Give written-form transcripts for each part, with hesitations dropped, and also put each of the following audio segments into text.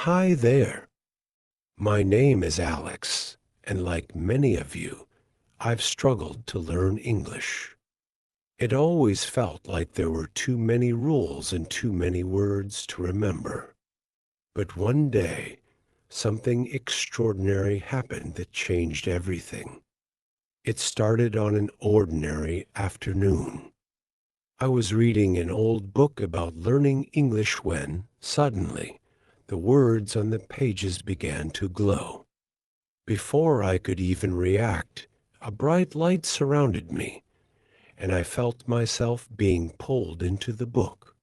Hi there. My name is Alex, and like many of you, I've struggled to learn English. It always felt like there were too many rules and too many words to remember. But one day, something extraordinary happened that changed everything. It started on an ordinary afternoon. I was reading an old book about learning English when, suddenly, the words on the pages began to glow. Before I could even react, a bright light surrounded me, and I felt myself being pulled into the book.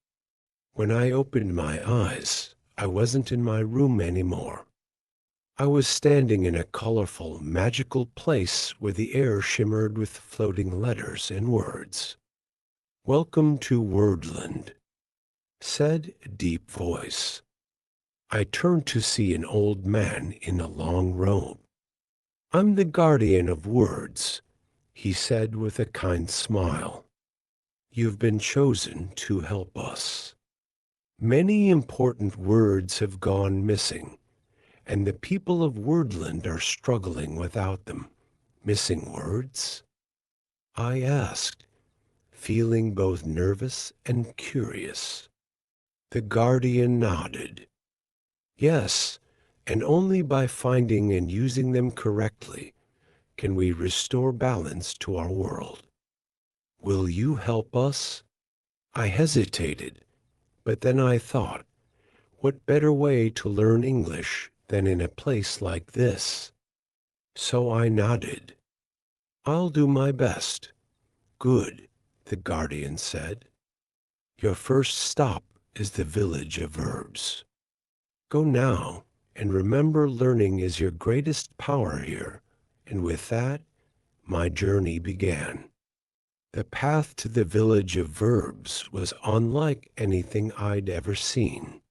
When I opened my eyes, I wasn't in my room anymore. I was standing in a colorful, magical place where the air shimmered with floating letters and words. "Welcome to Wordland," said a deep voice. I turned to see an old man in a long robe. "I'm the guardian of words," he said with a kind smile. "You've been chosen to help us. Many important words have gone missing, and the people of Wordland are struggling without them." "Missing words?" I asked, feeling both nervous and curious. The guardian nodded. "Yes, and only by finding and using them correctly can we restore balance to our world. Will you help us?" I hesitated, but then I thought, what better way to learn English than in a place like this? So I nodded. "I'll do my best." "Good," the guardian said. "Your first stop is the village of verbs. Go now, and remember learning is your greatest power here." And with that, my journey began. The path to the village of verbs was unlike anything I'd ever seen.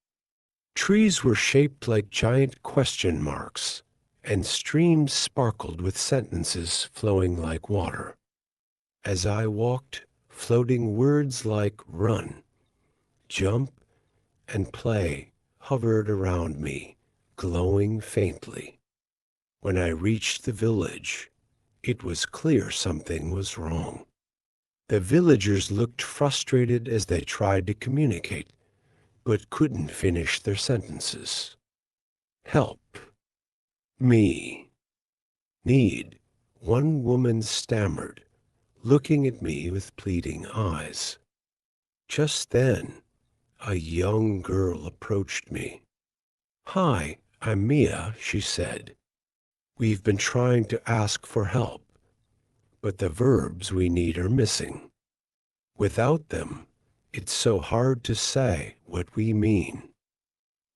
Trees were shaped like giant question marks, and streams sparkled with sentences flowing like water. As I walked, floating words like run, jump, and play hovered around me, glowing faintly. When I reached the village, it was clear something was wrong. The villagers looked frustrated as they tried to communicate, but couldn't finish their sentences. "Help. Me. Need," one woman stammered, looking at me with pleading eyes. Just then, a young girl approached me. "Hi, I'm Mia," she said. "We've been trying to ask for help, but the verbs we need are missing. Without them, it's so hard to say what we mean."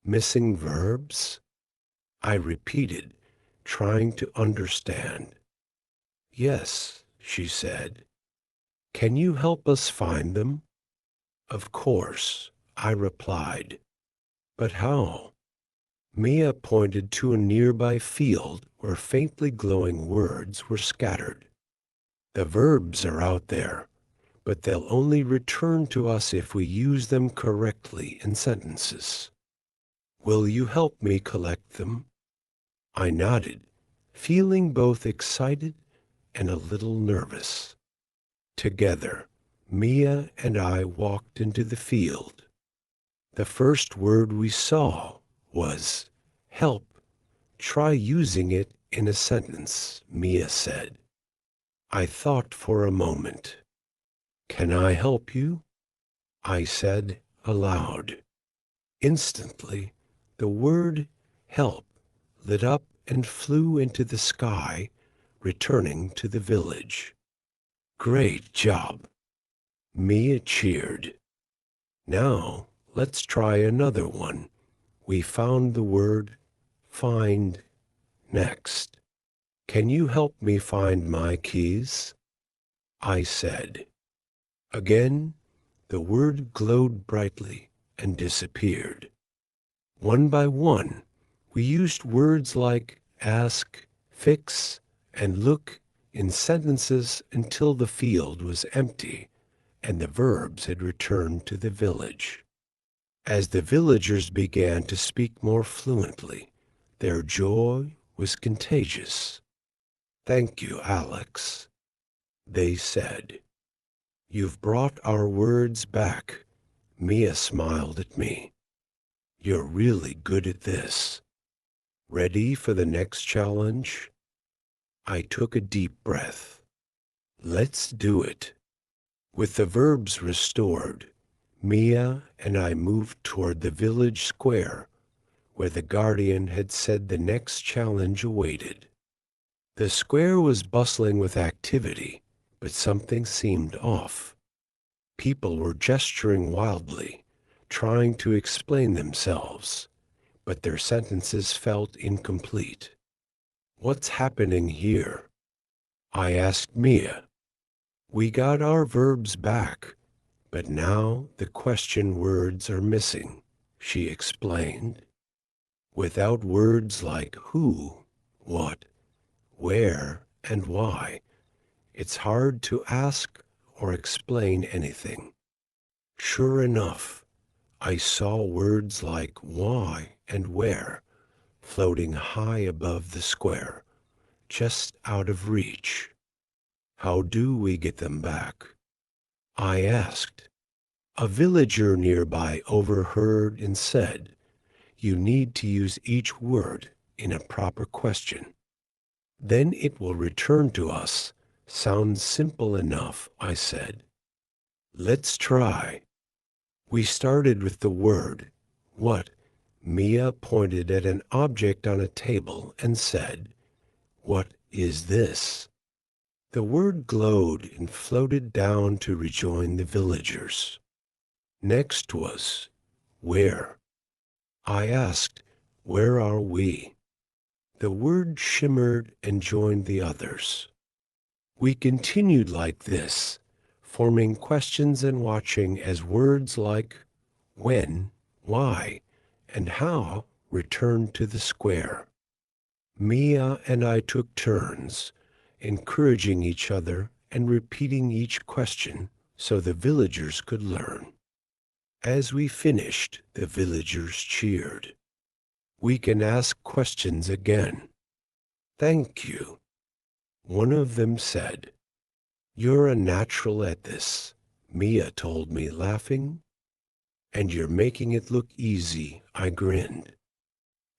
"Missing verbs?" I repeated, trying to understand. "Yes," she said. "Can you help us find them?" "Of course," I replied. "But how?" Mia pointed to a nearby field where faintly glowing words were scattered. "The verbs are out there, but they'll only return to us if we use them correctly in sentences. Will you help me collect them?" I nodded, feeling both excited and a little nervous. Together, Mia and I walked into the field. The first word we saw was help. "Try using it in a sentence," Mia said. I thought for a moment. "Can I help you?" I said aloud. Instantly, the word help lit up and flew into the sky, returning to the village. "Great job!" Mia cheered. "Now, let's try another one." We found the word find next. "Can you help me find my keys?" I said. Again, the word glowed brightly and disappeared. One by one, we used words like ask, fix, and look in sentences until the field was empty and the verbs had returned to the village. As the villagers began to speak more fluently, their joy was contagious. "Thank you, Alex," they said. "You've brought our words back." Mia smiled at me. "You're really good at this. Ready for the next challenge?" I took a deep breath. "Let's do it." With the verbs restored, Mia and I moved toward the village square where the guardian had said the next challenge awaited. The square was bustling with activity, but something seemed off. People were gesturing wildly, trying to explain themselves, but their sentences felt incomplete. "What's happening here?" I asked Mia. "We got our verbs back, but now the question words are missing," she explained. "Without words like who, what, where, and why, it's hard to ask or explain anything." Sure enough, I saw words like why and where floating high above the square, just out of reach. "How do we get them back?" I asked. A villager nearby overheard and said, "You need to use each word in a proper question. Then it will return to us." "Sounds simple enough," I said. "Let's try." We started with the word what. Mia pointed at an object on a table and said, "What is this?" The word glowed and floated down to rejoin the villagers. Next was where. I asked, "Where are we?" The word shimmered and joined the others. We continued like this, forming questions and watching as words like when, why, and how returned to the square. Mia and I took turns, encouraging each other and repeating each question so the villagers could learn. As we finished, the villagers cheered. "We can ask questions again." "Thank you," one of them said. "You're a natural at this," Mia told me, laughing. "And you're making it look easy," I grinned.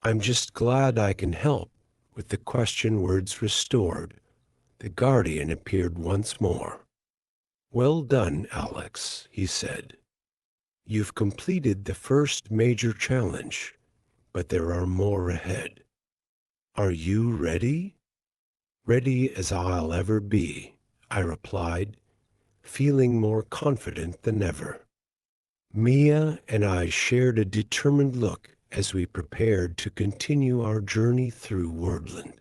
"I'm just glad I can help." With the question words restored, the guardian appeared once more. "Well done, Alex," he said. "You've completed the first major challenge, but there are more ahead. Are you ready?" "Ready as I'll ever be," I replied, feeling more confident than ever. Mia and I shared a determined look as we prepared to continue our journey through Wordland.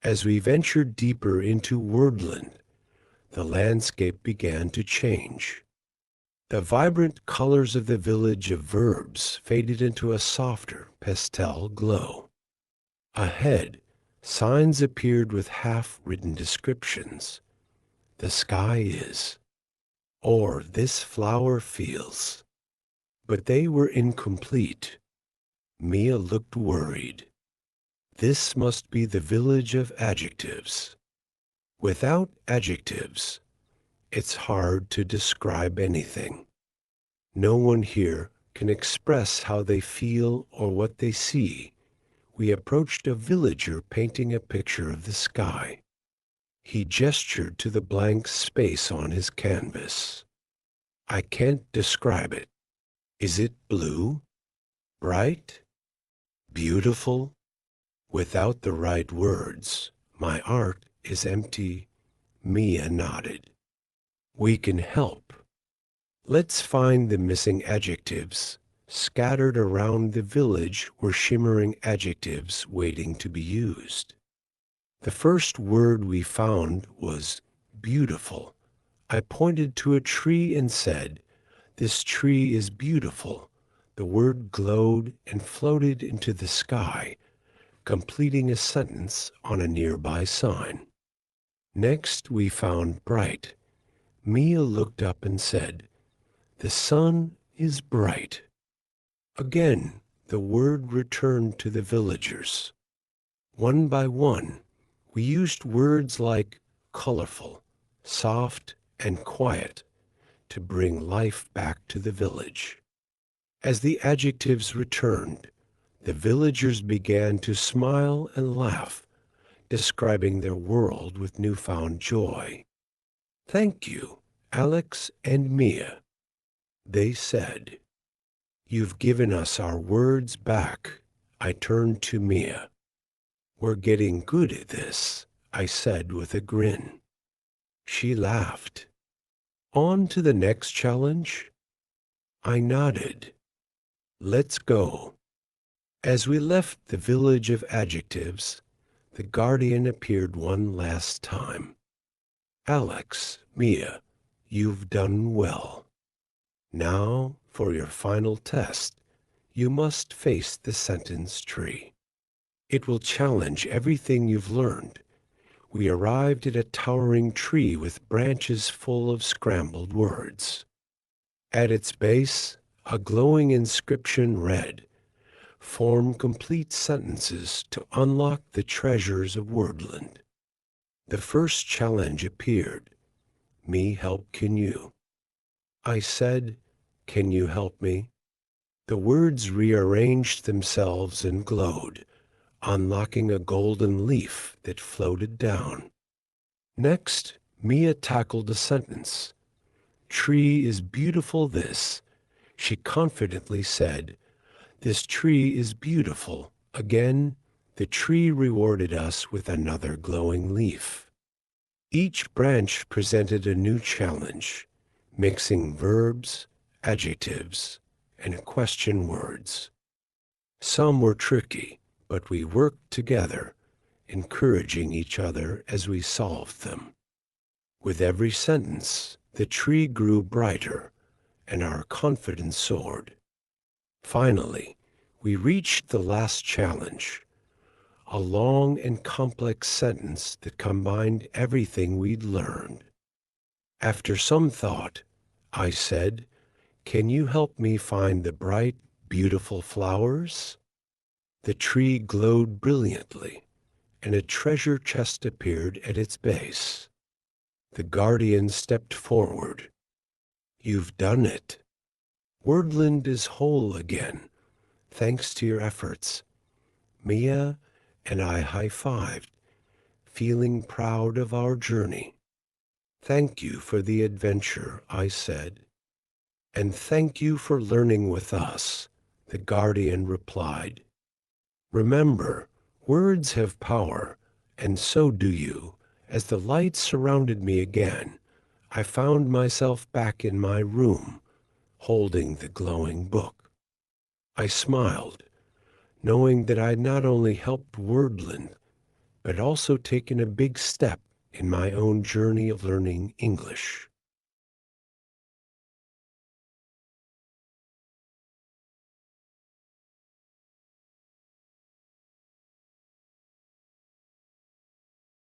As we ventured deeper into Wordland, the landscape began to change. The vibrant colors of the village of verbs faded into a softer pastel glow. Ahead, signs appeared with half-written descriptions. "The sky is," or "this flower feels." But they were incomplete. Mia looked worried. "This must be the village of adjectives." Without adjectives, it's hard to describe anything. No one here can express how they feel or what they see. We approached a villager painting a picture of the sky. He gestured to the blank space on his canvas. "I can't describe it. Is it blue? Bright? Beautiful?" Without the right words, my art is empty. Mia nodded. "We can help. Let's find the missing adjectives. Scattered around the village were shimmering adjectives waiting to be used. The first word we found was beautiful. I pointed to a tree and said, "This tree is beautiful." The word glowed and floated into the sky, completing a sentence on a nearby sign. Next, we found bright. Mia looked up and said, "The sun is bright." Again, the word returned to the villagers. One by one, we used words like colorful, soft, and quiet to bring life back to the village. As the adjectives returned, the villagers began to smile and laugh, describing their world with newfound joy. "Thank you, Alex and Mia," they said. "You've given us our words back." I turned to Mia. "We're getting good at this," I said with a grin. She laughed. "On to the next challenge?" I nodded. "Let's go." As we left the village of adjectives, the guardian appeared one last time. "Alex, Mia, you've done well. Now, for your final test, you must face the sentence tree. It will challenge everything you've learned." We arrived at a towering tree with branches full of scrambled words. At its base, a glowing inscription read, "Form complete sentences to unlock the treasures of Wordland." The first challenge appeared. "Me help can you?" I said, "Can you help me?" The words rearranged themselves and glowed, unlocking a golden leaf that floated down. Next, Mia tackled a sentence. "Tree is beautiful this." She confidently said, "This tree is beautiful." Again, the tree rewarded us with another glowing leaf. Each branch presented a new challenge, mixing verbs, adjectives, and question words. Some were tricky, but we worked together, encouraging each other as we solved them. With every sentence, the tree grew brighter, and our confidence soared. Finally, we reached the last challenge, a long and complex sentence that combined everything we'd learned. After some thought, I said, "Can you help me find the bright, beautiful flowers?" The tree glowed brilliantly, and a treasure chest appeared at its base. The guardian stepped forward. "You've done it. Wordland is whole again, thanks to your efforts." Mia and I high-fived, feeling proud of our journey. "Thank you for the adventure," I said. "And thank you for learning with us," the guardian replied. "Remember, words have power, and so do you." As the light surrounded me again, I found myself back in my room, holding the glowing book. I smiled, knowing that I'd not only helped Wordland, but also taken a big step in my own journey of learning English.